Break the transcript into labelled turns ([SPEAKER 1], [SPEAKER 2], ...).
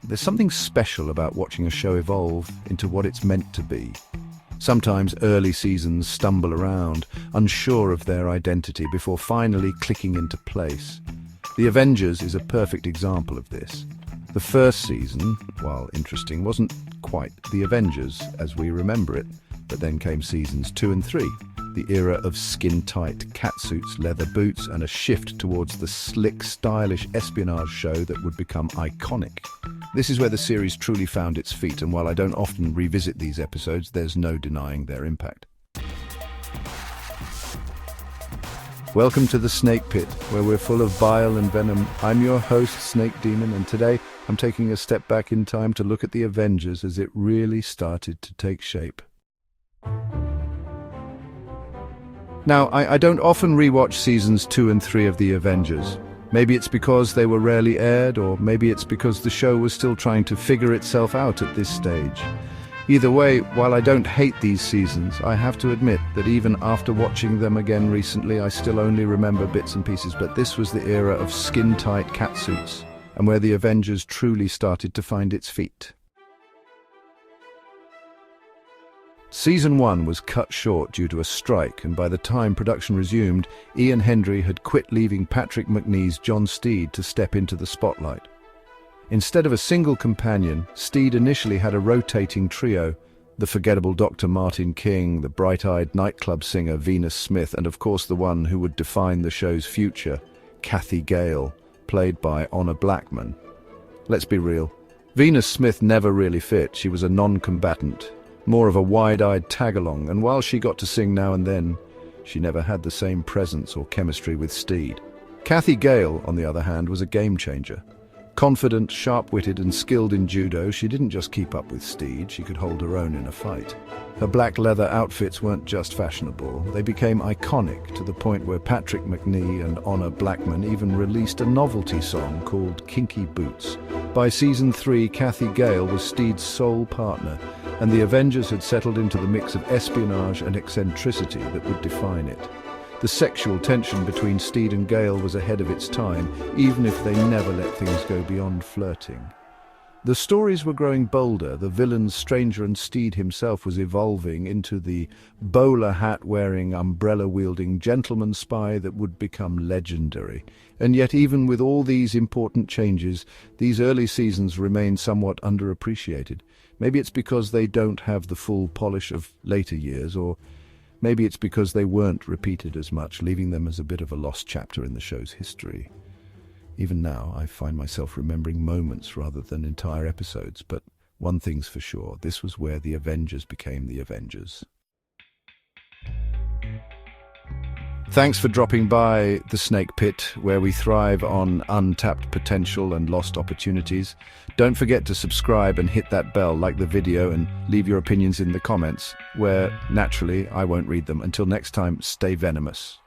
[SPEAKER 1] There's something special about watching a show evolve into what it's meant to be. Sometimes early seasons stumble around, unsure of their identity before finally clicking into place. The Avengers is a perfect example of this. The first season, while interesting, wasn't quite the Avengers as we remember it, but then came seasons 2 and 3, the era of skin-tight catsuits, leather boots, and a shift towards the slick, stylish espionage show that would become iconic. This is where the series truly found its feet, and while I don't often revisit these episodes, there's no denying their impact. Welcome to the Snake Pit, where we're full of bile and venom. I'm your host, Snake Demon, and today I'm taking a step back in time to look at the Avengers as it really started to take shape. Now, I don't often rewatch seasons 2 and 3 of the Avengers. Maybe it's because they were rarely aired, or maybe it's because the show was still trying to figure itself out at this stage. Either way, while I don't hate these seasons, I have to admit that even after watching them again recently, I still only remember bits and pieces, but this was the era of skin-tight catsuits, and where the Avengers truly started to find its feet. Season 1 was cut short due to a strike, and by the time production resumed, Ian Hendry had quit, leaving Patrick Macnee's John Steed to step into the spotlight. Instead of a single companion, Steed initially had a rotating trio: the forgettable Dr. Martin King, the bright-eyed nightclub singer Venus Smith, and of course the one who would define the show's future, Cathy Gale, played by Blackman. Let's be real, Venus Smith never really fit. She was a non-combatant, more of a wide-eyed tag-along, and while she got to sing now and then, she never had the same presence or chemistry with Steed. Cathy Gale, on the other hand, was a game-changer. Confident, sharp-witted and skilled in judo, she didn't just keep up with Steed, she could hold her own in a fight. Her black leather outfits weren't just fashionable, they became iconic, to the point where Patrick Macnee and Blackman even released a novelty song called Kinky Boots. By season 3, Cathy Gale was Steed's sole partner, and the Avengers had settled into the mix of espionage and eccentricity that would define it. The sexual tension between Steed and Gale was ahead of its time, even if they never let things go beyond flirting. The stories were growing bolder, the villain's stranger, and Steed himself was evolving into the bowler hat-wearing, umbrella-wielding gentleman spy that would become legendary. And yet, even with all these important changes, these early seasons remain somewhat underappreciated. Maybe it's because they don't have the full polish of later years, or maybe it's because they weren't repeated as much, leaving them as a bit of a lost chapter in the show's history. Even now, I find myself remembering moments rather than entire episodes, but one thing's for sure, this was where the Avengers became the Avengers. Thanks for dropping by the Snake Pit, where we thrive on untapped potential and lost opportunities. Don't forget to subscribe and hit that bell, like the video, and leave your opinions in the comments, where, naturally, I won't read them. Until next time, stay venomous.